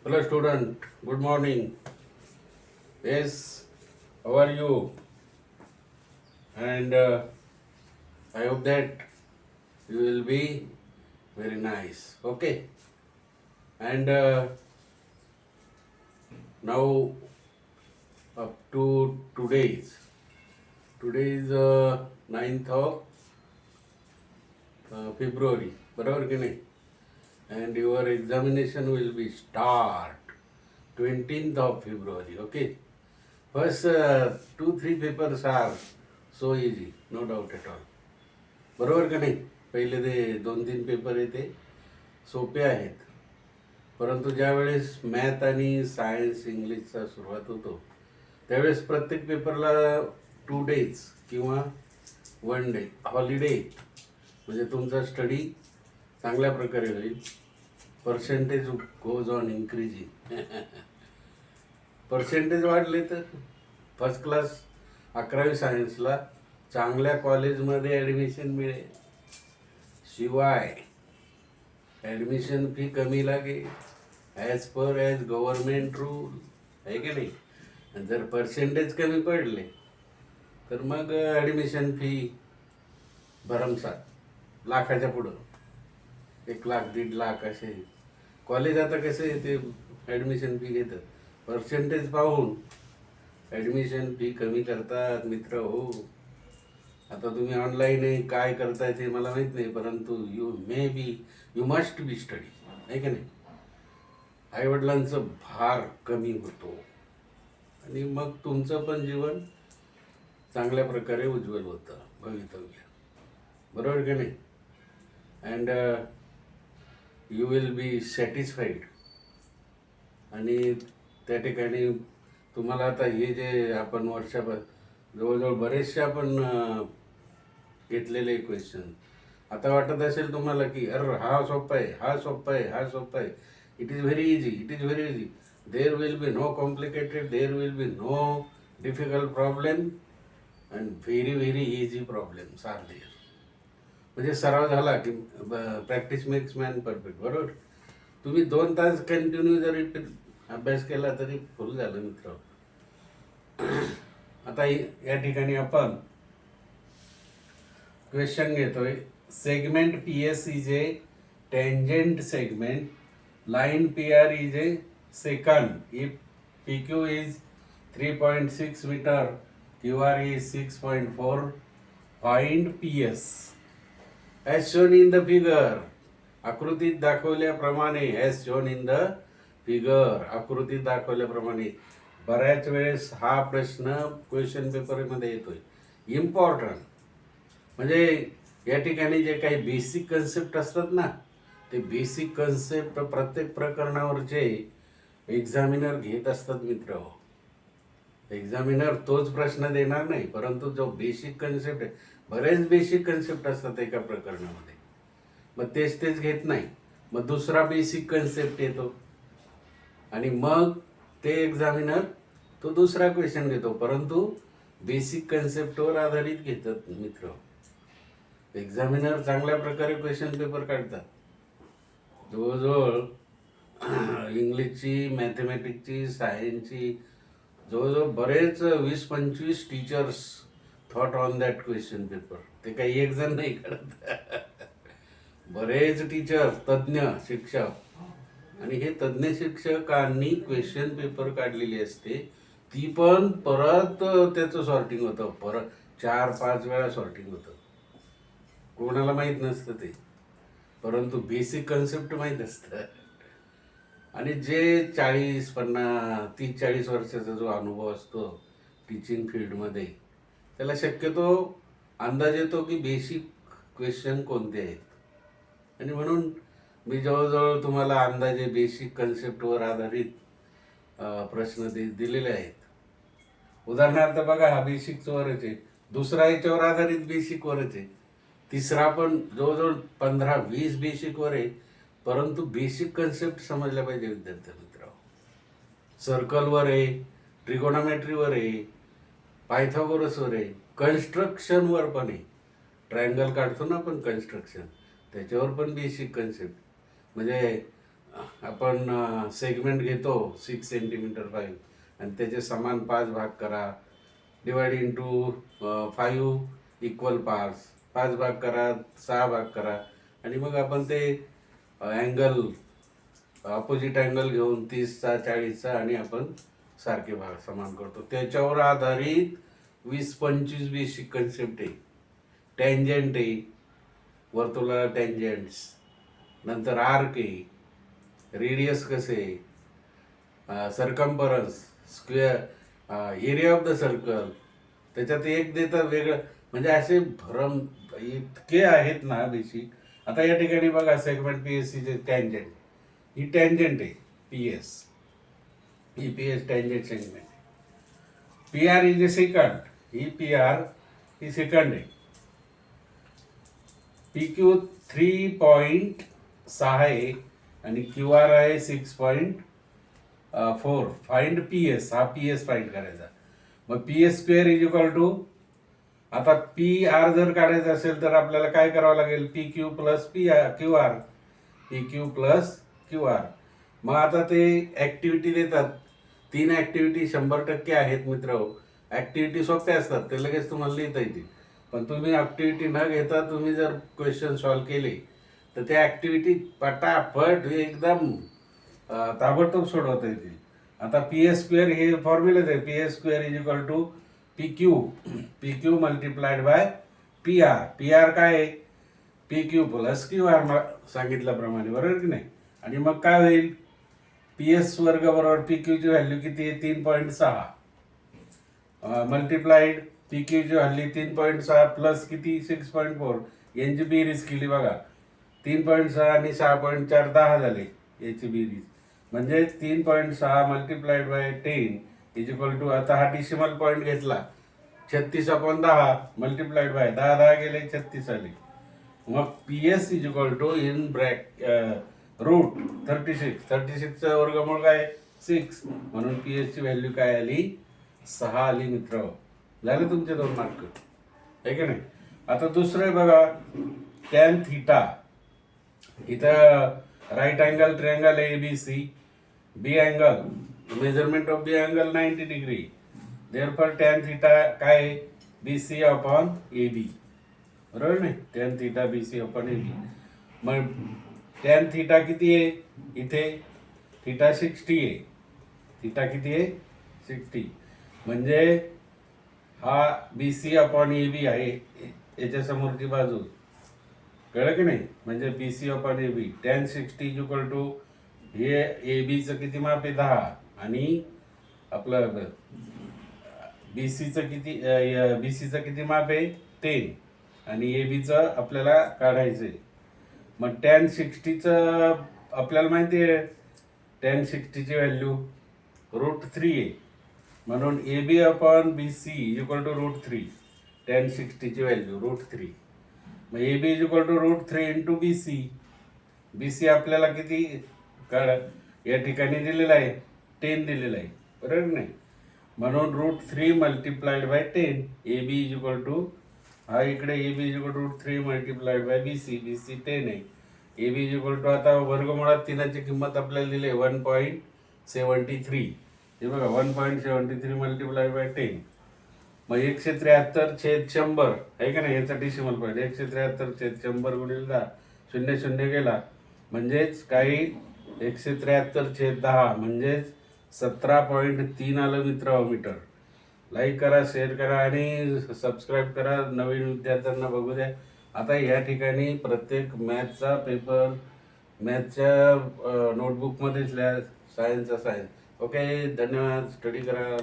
Hello student, good morning. Yes, how are you? And I hope that you will be very nice. Okay. And now up to today is 9th of February. बरोबर की नाही? And your examination will be start 20th of February. Okay. First 2-3 papers are so easy, no doubt at all. बरोबर का नाही? पहिले ते 2-3 paper आहे ते सोपे आहेत, परंतु ज्यावेळेस मॅथ आणि सायन्स इंग्लिशचा सुरुवात होतो त्यावेळेस प्रत्येक पेपरला 2 days किंवा 1 day हॉलिडे, म्हणजे तुमचा स्टडी चांगल्या प्रकारे होईल. Percentage goes on increasing. Percentage वाढले तर फर्स्ट क्लास 11वी सायन्सला चांगल्या कॉलेजमध्ये ॲडमिशन मिळेल. शिवाय ॲडमिशन फी कमी लागेल ॲज पर गव्हर्मेंट रूल, आहे की नाही? आणि जर पर्सेंटेज कमी पडले तर मग ॲडमिशन फी भरमसाठ लाखाच्या पुढं, 1 लाख 1.5 लाख असे. कॉलेज आता कसे ते ॲडमिशन फी घेतात, पर्सेंटेज पाहून ॲडमिशन फी कमी करतात मित्र हो. आता तुम्ही ऑनलाईन काय करताय ते मला माहीत नाही, परंतु यू मस्ट बी स्टडी, आहे की नाही? आईवडिलांचं भार कमी होतो आणि मग तुमचं पण जीवन चांगल्या प्रकारे उज्ज्वल होतं भवितव्य, बरोबर की नाही? And you will be satisfied. आणि त्या ठिकाणी तुम्हाला आता हे जे आपण वर्षभर जवळजवळ बरेचसे आपण घेतलेले क्वेश्चन, आता वाटत असेल तुम्हाला की अरे हा सोपा आहे, हा सोपा आहे, हा सोपा आहे. It is very easy, it is very easy. There will be no complicated, there will be no difficult problem and very very easy problems are there. म्हणजे सराव झाला की प्रॅक्टिस मेक्स मॅन परफेक्ट, बरोबर? तुम्ही 2 तास कंटिन्यू जरी अभ्यास केला तरी फुल झालं मित्र. आता या ठिकाणी आपण क्वेश्चन घेतोय. Segment P S is a tangent segment, line P R is a secant if P Q is 3.6 metre, Q R is 6.4. Find P S as shown in the figure. आकृतीत दाखवल्याप्रमाणे, as shown in the figure, आकृतीत दाखवल्याप्रमाणे. बऱ्याच वेळेस हा प्रश्न question पेपरमध्ये येतोय. इम्पॉर्टंट म्हणजे या ठिकाणी जे काही बेसिक कन्सेप्ट असतात ना, ते बेसिक कन्सेप्ट प्रत्येक प्रकरणावरचे एक्झामिनर घेत असतात मित्र. एक्झामिनर तोच प्रश्न देणार नाही, परंतु जो बेसिक कन्सेप्ट आहे, बरेच बेसिक कन्सेप्ट असतात एका प्रकरणामध्ये, मग तेच घेत नाही. मग दुसरा बेसिक कन्सेप्ट येतो आणि मग ते एक्झामिनर तो दुसरा क्वेश्चन घेतो, परंतु बेसिक कन्सेप्टवर आधारित घेतात मित्र. एक्झामिनर चांगल्या प्रकारे क्वेश्चन पेपर काढतात. जवळजवळ इंग्लिशची, मॅथमॅटिक्सची, सायन्सची जवळजवळ बरेच 20-25 teachers thought on that question paper. ते काही एक जण नाही काढत. बरेच टीचर्स, तज्ज्ञ शिक्षक, आणि हे तज्ज्ञ शिक्षकांनी क्वेश्चन पेपर काढलेली असते. ती पण परत त्याचं सॉर्टिंग होतं, परत 4-5 वेळा सॉर्टिंग होतं. कोणाला माहीत नसतं ते, परंतु बेसिक कन्सेप्ट माहीत असतं. आणि जे 40-50, 30-40 वर्षाचा जो अनुभव असतो टीचिंग फील्डमध्ये, त्याला शक्यतो अंदाज येतो की बेसिक क्वेश्चन कोणते आहेत. आणि म्हणून मी जवळजवळ तुम्हाला अंदाजे बेसिक कन्सेप्टवर आधारित प्रश्न दिलेले आहेत. उदाहरणार्थ बघा, हा बेसिकवरच आहे, दुसरा याच्यावर आधारित बेसिकवरच आहे, तिसरा पण जवळजवळ 15-20 बेसिकवर आहे, परंतु बेसिक कन्सेप्ट समजल्या पाहिजे विद्यार्थी मित्र. सर्कलवर आहे, ट्रिगोनॉमेट्रीवर आहे, पायथागोरसवर आहे, कन्स्ट्रक्शनवर पण आहे. ट्रायंगल काढतो ना आपण कन्स्ट्रक्शन, त्याच्यावर पण बेसिक कन्सेप्ट. म्हणजे आपण सेगमेंट घेतो 6 सेंटीमीटर 5 आणि त्याचे समान 5 भाग करा, डिवाइड इंटू 5 इक्वल पार्ट्स, 5 भाग करा, 6 भाग करा आणि मग आपण ते अँगल अपोजिट अँगल घेऊन 30चा 40चा आणि आपण सारखे भाग समान करतो. त्याच्यावर आधारित 20-25 बेसिक कन्सेप्ट आहे. टँजंट आहे, वर्तुळाला टँजंट्स, नंतर आर्क आहे, रेडियस कसे आहे, circumference, square, area of the circle, त्याच्यात एक देतात वेगळं. म्हणजे असे भरम इतके आहेत ना बेसिक. आता या ठिकाणी बघा सेगमेंट पी एस सीचे टँजंट, ही टँजंट आहे पी एस, ही P S tangent segment. P R is a secant, ही पी आर ही सेकंड आहे. पी क्यू 3.6 आहे आणि क्यू आर आहे 6.4. फाइंड पी एस, हा पी एस फाइंड करायचा. मग P S square is equal to, आता पी आर जर काढायचं असेल तर आपल्याला काय करावं लागेल, P Q plus P R Q R, P Q plus Q R. मग आता ते ॲक्टिव्हिटी देतात, 3 ॲक्टिव्हिटी 100% आहेत मित्र. ॲक्टिव्हिटी सोप्या असतात, ते लगेच तुम्हाला लिहिता येतील. पण तुम्ही ॲक्टिव्हिटी न घेता तुम्ही जर क्वेश्चन सॉल्व केले तर त्या ॲक्टिव्हिटी पटापट एकदम ताबडतोब सोडवता येतील. आता पी एस स्क्वेअर हे फॉर्म्युलाच आहे, P S square is equal to P Q multiplied by P R. P R काय आहे, P Q plus Q R सांगितल्याप्रमाणे, बरोबर की नाही. आणि मग काय होईल, पी एस वर्ग बरोबर पी क्यूची व्हॅल्यू किती आहे, 3.6 मल्टिप्लाइड पी क्यूची व्हॅल्यू 3.6 प्लस किती 6.4. यांची बेरीज केली बघा, 3.6 आणि 6.4 10 झाले याची बेरीज. म्हणजे 3.6 multiplied by 10 is equal to, आता हा डिसिमल पॉईंट घेतला 36/10 मल्टिप्लाइड बाय 10 गेले 36 आले. मग P S is equal to in root 36चं वर्गमूळ काय 6, म्हणून पी एस ची व्हॅल्यू काय आली 6 आली मित्र. झाले तुमचे 2 मार्क, आहे की नाही. आता दुसरं बघा, टॅन थीटा. इथं right angle triangle A B C, B angle, measurement of B angle 90 degree. Therefore tan theta काय, B C upon A B, बरोबर नाही. Tan theta B C upon A B. मग टॅन थीटा किती आहे, इथे theta 60 आहे. Theta किती आहे 60. म्हणजे हा बी सी अपॉन ए बी आहे, याच्या समोरची बाजू, कळलं की नाही. म्हणजे B C upon A B, tan 60 is equal to, हे ए बीचं किती माप आहे 10 आणि आपलं बी सीचं किती माप आहे 10 आणि ए बीचं आपल्याला काढायचं आहे. मग टॅन 60चं आपल्याला माहिती आहे, टॅन 60ची व्हॅल्यू √3 आहे. म्हणून A B upon B C is equal to √3. Tan 60ची व्हॅल्यू √3. मग A B is equal to √3 into B C. B C आपल्याला किती काढ, या ठिकाणी दिलेलं आहे 10 दिलेलं आहे, बरोबर नाही. म्हणून √3 multiplied by 10. A B is equal to, हा इकडे A B is equal to √3 multiplied by B C 10 आहे. A B is equal to, आता वर्गमुळात 3ची किंमत आपल्याला दिली आहे 1.73. हे बघा 1.73 मल्टिप्लाइड बाय 10. मग 173/100 आहे का नाही, याचा डिसिमल पॉईंट 173/100 गुणिले 10, 0 गेला. म्हणजेच काही 173/10 म्हणजेच 17.3 आलं मित्र मीटर. लाईक करा, शेअर करा आणि सबस्क्राईब करा. नवीन विद्यार्थ्यांना बघू द्या. आता या ठिकाणी प्रत्येक मॅथचा पेपर मॅथच्या नोटबुकमध्येच लिहा, सायन्सचा सायन्स. ओके, धन्यवाद. स्टडी करा.